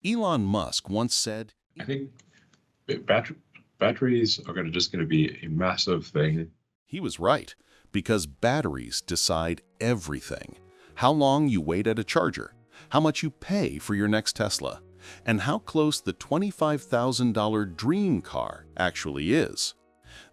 Elon Musk once said, I think bat- batteries are just going to be a massive thing. he was right, because batteries decide everything. How long you wait at a charger, how much you pay for your next Tesla, and how close the $25,000 dream car actually is.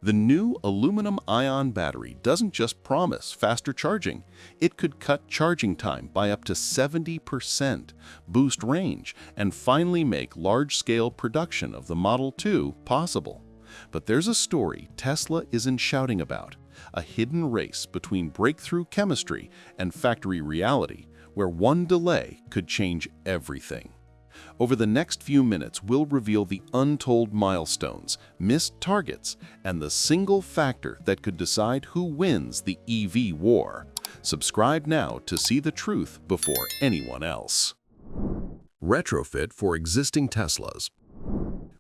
The new aluminum-ion battery doesn't just promise faster charging. It could cut charging time by up to 70%, boost range, and finally make large-scale production of the Model 2 possible. But there's a story Tesla isn't shouting about, a hidden race between breakthrough chemistry and factory reality, where one delay could change everything. Over the next few minutes, we'll reveal the untold milestones, missed targets, and the single factor that could decide who wins the EV war. Subscribe now to see the truth before anyone else. Retrofit for existing Teslas.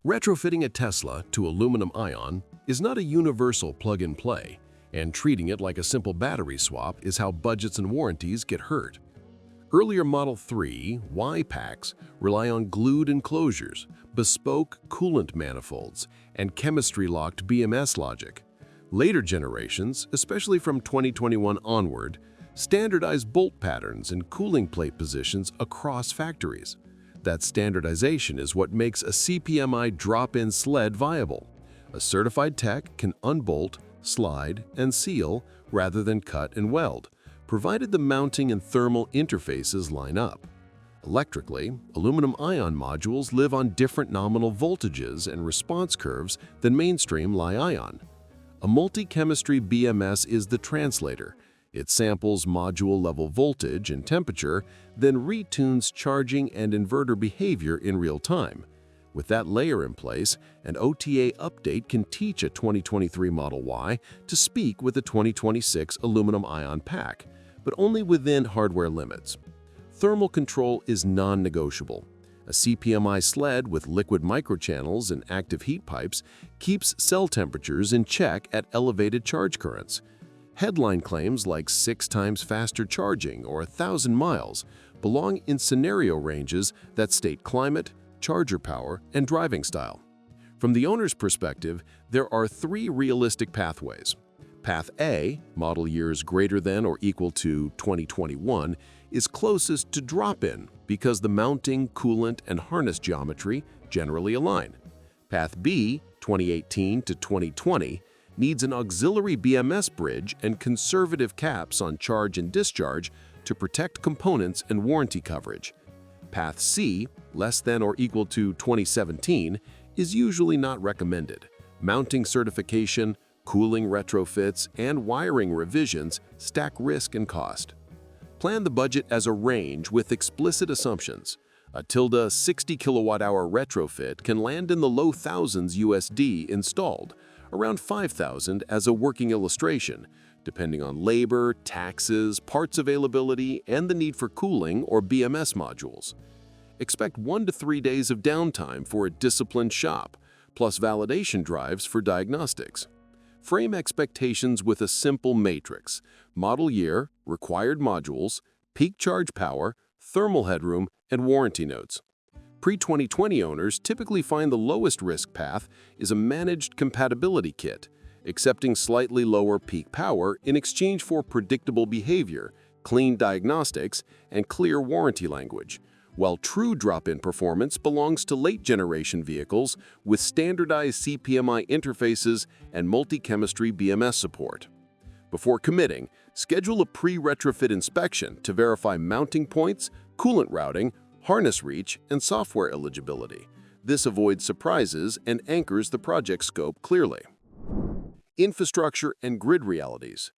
Retrofitting a Tesla to aluminum-ion is not a universal plug-and-play, and treating it like a simple battery swap is how budgets and warranties get hurt. Earlier Model 3 Y packs rely on glued enclosures, bespoke coolant manifolds, and chemistry-locked BMS logic. Later generations, especially from 2021 onward, standardize bolt patterns and cooling plate positions across factories. That standardization is what makes a CPMI drop-in sled viable. A certified tech can unbolt, slide, and seal rather than cut and weld, provided the mounting and thermal interfaces line up. Electrically, aluminum-ion modules live on different nominal voltages and response curves than mainstream Li-ion. A multi-chemistry BMS is the translator. It samples module-level voltage and temperature, then retunes charging and inverter behavior in real time. With that layer in place, an OTA update can teach a 2023 Model Y to speak with a 2026 aluminum-ion pack, but only within hardware limits. Thermal control is non-negotiable. A CPMI sled with liquid microchannels and active heat pipes keeps cell temperatures in check at elevated charge currents. Headline claims like 6 times faster charging or 1,000 miles belong in scenario ranges that state climate, charger power, and driving style. From the owner's perspective, there are 3 realistic pathways. Path A, model years greater than or equal to 2021, is closest to drop-in because the mounting, coolant, and harness geometry generally align. Path B, 2018 to 2020, needs an auxiliary BMS bridge and conservative caps on charge and discharge to protect components and warranty coverage. Path C, less than or equal to 2017, is usually not recommended. Mounting certification, cooling retrofits, and wiring revisions stack risk and cost. Plan the budget as a range with explicit assumptions. A 60 kilowatt-hour retrofit can land in the low thousands USD installed, around 5,000 as a working illustration, depending on labor, taxes, parts availability, and the need for cooling or BMS modules. Expect 1 to 3 days of downtime for a disciplined shop, plus validation drives for diagnostics. Frame expectations with a simple matrix: model year, required modules, peak charge power, thermal headroom, and warranty notes. Pre-2020 owners typically find the lowest risk path is a managed compatibility kit, accepting slightly lower peak power in exchange for predictable behavior, clean diagnostics, and clear warranty language, while true drop-in performance belongs to late-generation vehicles with standardized CPMI interfaces and multi-chemistry BMS support. Before committing, schedule a pre-retrofit inspection to verify mounting points, coolant routing, harness reach, and software eligibility. This avoids surprises and anchors the project scope clearly. Infrastructure and grid realities.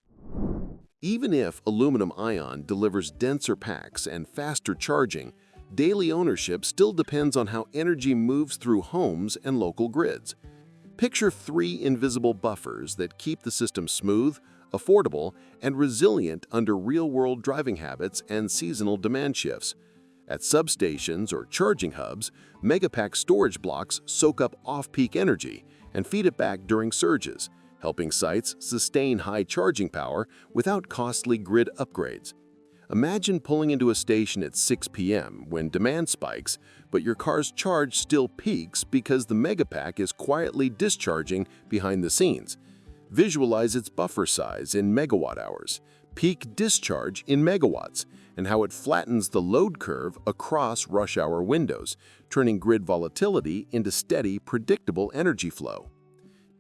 Even if aluminum-ion delivers denser packs and faster charging, daily ownership still depends on how energy moves through homes and local grids. Picture 3 invisible buffers that keep the system smooth, affordable, and resilient under real-world driving habits and seasonal demand shifts. At substations or charging hubs, megapack storage blocks soak up off-peak energy and feed it back during surges, helping sites sustain high charging power without costly grid upgrades. Imagine pulling into a station at 6 p.m. when demand spikes, but your car's charge still peaks because the Megapack is quietly discharging behind the scenes. Visualize its buffer size in megawatt-hours, peak discharge in megawatts, and how it flattens the load curve across rush hour windows, turning grid volatility into steady, predictable energy flow.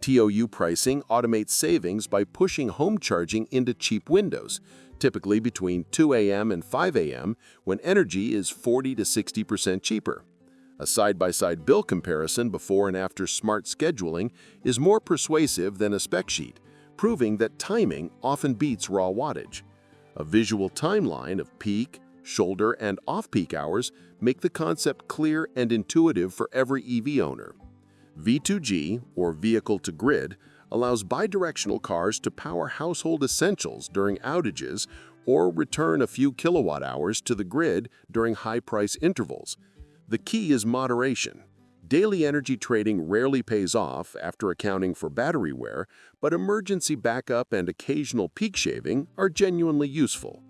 TOU pricing automates savings by pushing home charging into cheap windows, typically between 2 a.m. and 5 a.m. when energy is 40 to 60% cheaper. A side-by-side bill comparison before and after smart scheduling is more persuasive than a spec sheet, proving that timing often beats raw wattage. A visual timeline of peak, shoulder, and off-peak hours make the concept clear and intuitive for every EV owner. V2G, or vehicle-to-grid, allows bidirectional cars to power household essentials during outages or return a few kilowatt-hours to the grid during high-price intervals. The key is moderation. Daily energy trading rarely pays off after accounting for battery wear, but emergency backup and occasional peak shaving are genuinely useful.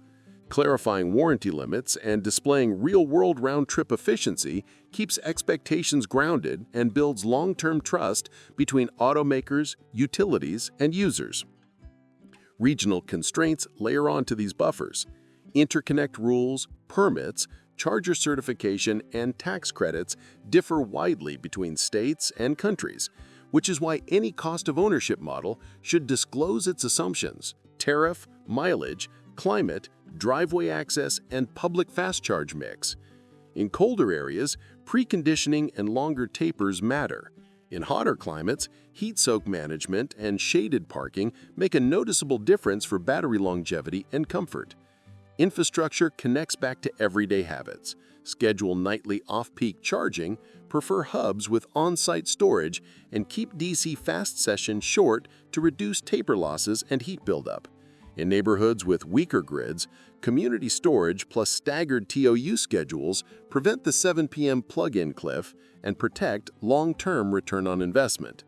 Clarifying warranty limits and displaying real-world round-trip efficiency keeps expectations grounded and builds long-term trust between automakers, utilities, and users. Regional constraints layer onto these buffers. Interconnect rules, permits, charger certification, and tax credits differ widely between states and countries, which is why any cost of ownership model should disclose its assumptions, tariff, mileage, climate, driveway access, and public fast charge mix. In colder areas, preconditioning and longer tapers matter. In hotter climates, heat soak management and shaded parking make a noticeable difference for battery longevity and comfort. Infrastructure connects back to everyday habits. Schedule nightly off-peak charging, prefer hubs with on-site storage, and keep DC fast sessions short to reduce taper losses and heat buildup. In neighborhoods with weaker grids, community storage plus staggered TOU schedules prevent the 7 p.m. plug-in cliff and protect long-term return on investment.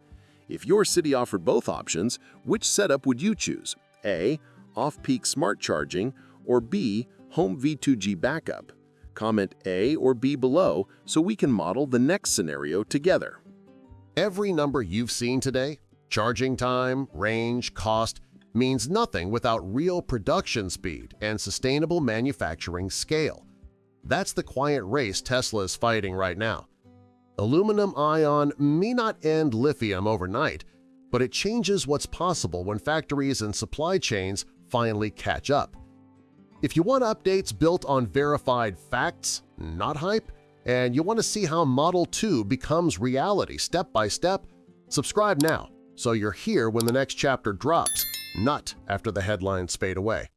If your city offered both options, which setup would you choose? A. Off-peak smart charging, or B. Home V2G backup? Comment A or B below so we can model the next scenario together. Every number you've seen today, charging time, range, cost, means nothing without real production speed and sustainable manufacturing scale. That's the quiet race Tesla is fighting right now. Aluminum-ion may not end lithium overnight, but it changes what's possible when factories and supply chains finally catch up. If you want updates built on verified facts, not hype, and you want to see how Model 2 becomes reality step by step, subscribe now so you're here when the next chapter drops, not after the headlines fade away.